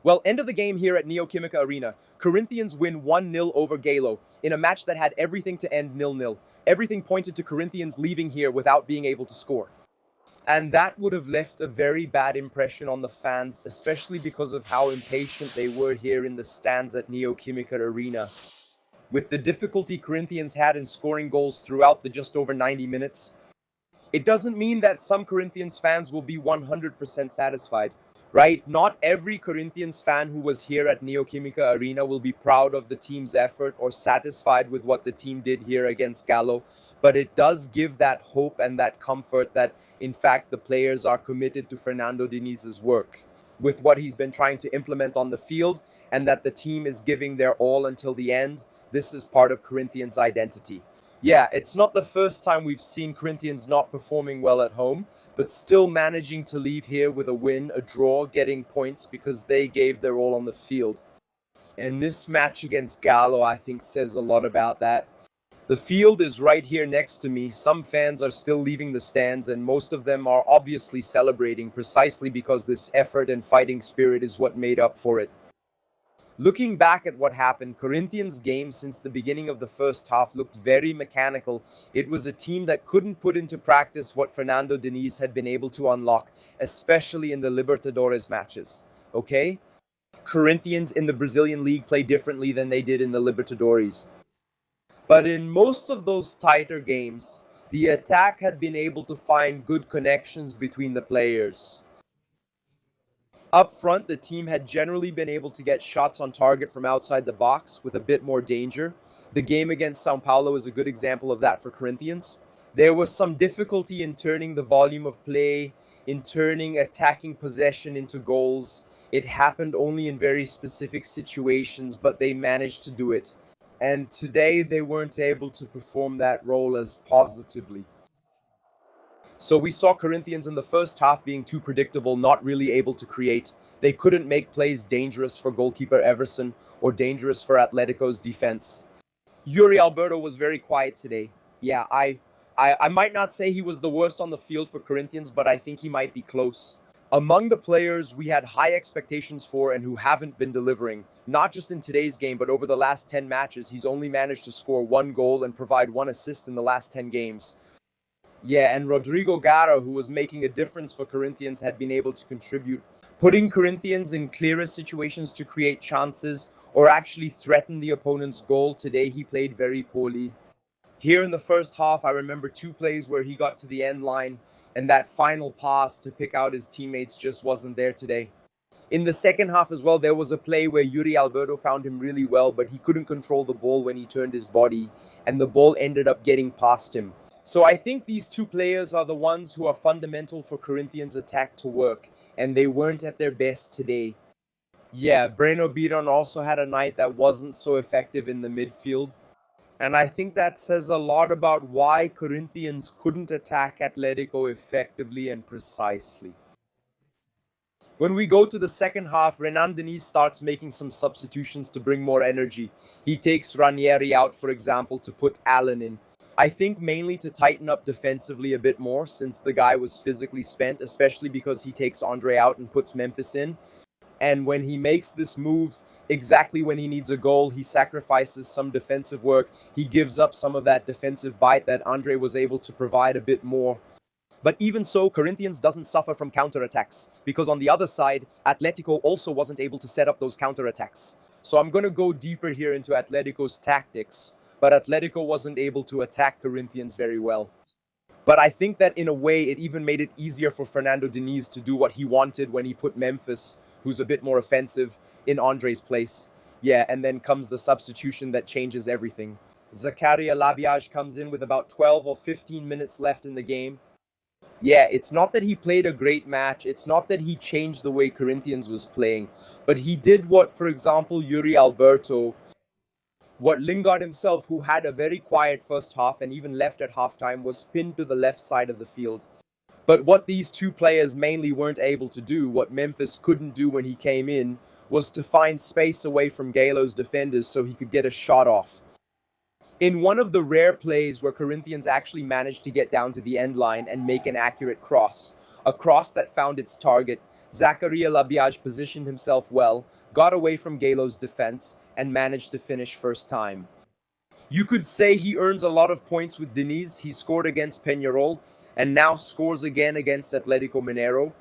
Well, end of the game here at Neoquímica Arena. Corinthians win 1-0 over Galo in a match that had everything to end 0-0. Everything pointed to Corinthians leaving here without being able to score. And that would have left a very bad impression on the fans, especially because of how impatient they were here in the stands at Neoquímica Arena. With the difficulty Corinthians had in scoring goals throughout the just over 90 minutes, it doesn't mean that some Corinthians fans will be 100% satisfied, right? Not every Corinthians fan who was here at Neoquímica Arena will be proud of the team's effort or satisfied with what the team did here against Galo, but it does give that hope and that comfort that, in fact, the players are committed to Fernando Diniz's work with what he's been trying to implement on the field, and that the team is giving their all until the end. This is part of Corinthians' identity. Yeah, it's not the first time we've seen Corinthians not performing well at home, but still managing to leave here with a win, a draw, getting points because they gave their all on the field. And this match against Galo, I think, says a lot about that. The field is right here next to me. Some fans are still leaving the stands, and most of them are obviously celebrating precisely because this effort and fighting spirit is what made up for it. Looking back at what happened, Corinthians' game since the beginning of the first half looked very mechanical. It was a team that couldn't put into practice what Fernando Diniz had been able to unlock, especially in the Libertadores matches. Okay? Corinthians in the Brazilian league play differently than they did in the Libertadores. But in most of those tighter games, the attack had been able to find good connections between the players. Up front, the team had generally been able to get shots on target from outside the box with a bit more danger. The game against Sao Paulo is a good example of that for Corinthians. There was some difficulty in turning the volume of play, in turning attacking possession into goals. It happened only in very specific situations, but they managed to do it. And today they weren't able to perform that role as positively. So we saw Corinthians in the first half being too predictable, not really able to create. They couldn't make plays dangerous for goalkeeper Everson or dangerous for Atletico's defense. Yuri Alberto was very quiet today. Yeah, I might not say he was the worst on the field for Corinthians, but I think he might be close. Among the players we had high expectations for and who haven't been delivering, not just in today's game, but over the last 10 matches, he's only managed to score 1 goal and provide 1 assist in the last 10 games. Yeah, and Rodrigo Gara, who was making a difference for Corinthians, had been able to contribute, putting Corinthians in clearer situations to create chances or actually threaten the opponent's goal. Today, he played very poorly. Here in the first half, I remember 2 plays where he got to the end line, and that final pass to pick out his teammates just wasn't there today. In the second half as well, there was a play where Yuri Alberto found him really well, but he couldn't control the ball when he turned his body, and the ball ended up getting past him. So I think these 2 players are the ones who are fundamental for Corinthians' attack to work, and they weren't at their best today. Yeah, Breno Biron also had a night that wasn't so effective in the midfield, and I think that says a lot about why Corinthians couldn't attack Atletico effectively and precisely. When we go to the second half, Renan Diniz starts making some substitutions to bring more energy. He takes Ranieri out, for example, to put Allen in. I think mainly to tighten up defensively a bit more since the guy was physically spent, especially because he takes Andre out and puts Memphis in. And when he makes this move, exactly when he needs a goal, he sacrifices some defensive work. He gives up some of that defensive bite that Andre was able to provide a bit more. But even so, Corinthians doesn't suffer from counterattacks because on the other side, Atletico also wasn't able to set up those counterattacks. So I'm going to go deeper here into Atletico's tactics, but Atletico wasn't able to attack Corinthians very well. But I think that in a way, it even made it easier for Fernando Diniz to do what he wanted when he put Memphis, who's a bit more offensive, in Andre's place. Yeah, and then comes the substitution that changes everything. Zakaria Labiaj comes in with about 12 or 15 minutes left in the game. Yeah, it's not that he played a great match. It's not that he changed the way Corinthians was playing. But he did what, for example, Yuri Alberto, what Lingard himself, who had a very quiet first half and even left at halftime, was pinned to the left side of the field. But what these 2 players mainly weren't able to do, what Memphis couldn't do when he came in, was to find space away from Galo's defenders so he could get a shot off. In one of the rare plays where Corinthians actually managed to get down to the end line and make an accurate cross, a cross that found its target, Zakaria Labiaj positioned himself well, got away from Galo's defense, and managed to finish first time. You could say he earns a lot of points with Diniz. He scored against Peñarol and now scores again against Atletico Mineiro.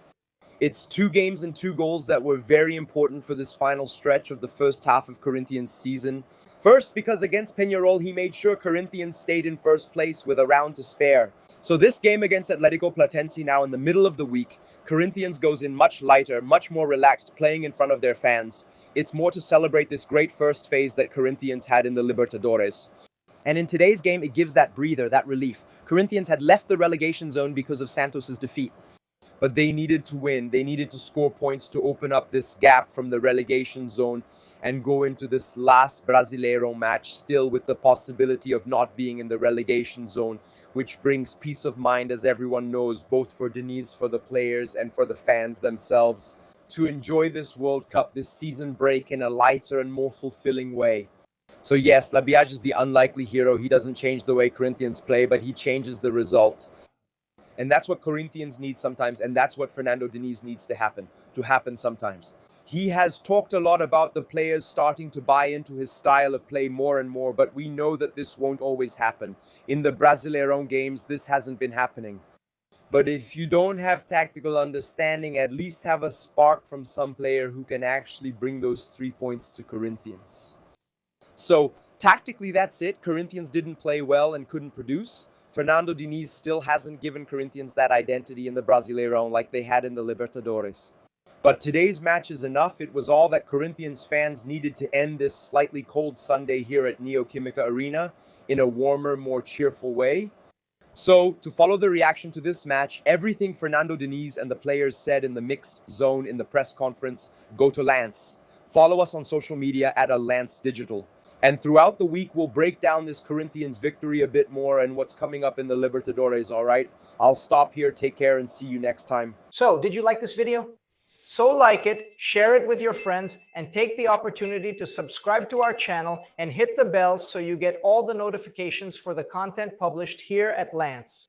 It's 2 games and 2 goals that were very important for this final stretch of the first half of Corinthians' season. First, because against Peñarol, he made sure Corinthians stayed in first place with a round to spare. So this game against Atletico Platense now in the middle of the week, Corinthians goes in much lighter, much more relaxed, playing in front of their fans. It's more to celebrate this great first phase that Corinthians had in the Libertadores. And in today's game, it gives that breather, that relief. Corinthians had left the relegation zone because of Santos's defeat, but they needed to win. They needed to score points to open up this gap from the relegation zone and go into this last Brasileiro match still with the possibility of not being in the relegation zone, which brings peace of mind, as everyone knows, both for Diniz, for the players, and for the fans themselves, to enjoy this World Cup, this season break in a lighter and more fulfilling way. So yes, Labiaj is the unlikely hero. He doesn't change the way Corinthians play, but he changes the result. And that's what Corinthians need sometimes, and that's what Fernando Diniz needs to happen sometimes. He has talked a lot about the players starting to buy into his style of play more and more, but we know that this won't always happen. In the Brasileirão games, this hasn't been happening. But if you don't have tactical understanding, at least have a spark from some player who can actually bring those 3 points to Corinthians. So tactically, that's it. Corinthians didn't play well and couldn't produce. Fernando Diniz still hasn't given Corinthians that identity in the Brasileirão like they had in the Libertadores. But today's match is enough. It was all that Corinthians fans needed to end this slightly cold Sunday here at Neoquímica Arena in a warmer, more cheerful way. So, to follow the reaction to this match, everything Fernando Diniz and the players said in the mixed zone in the press conference, go to Lance. Follow us on social media at Lance Digital. And throughout the week, we'll break down this Corinthians victory a bit more and what's coming up in the Libertadores, all right? I'll stop here, take care, and see you next time. So, did you like this video? So like it, share it with your friends, and take the opportunity to subscribe to our channel and hit the bell so you get all the notifications for the content published here at Lance.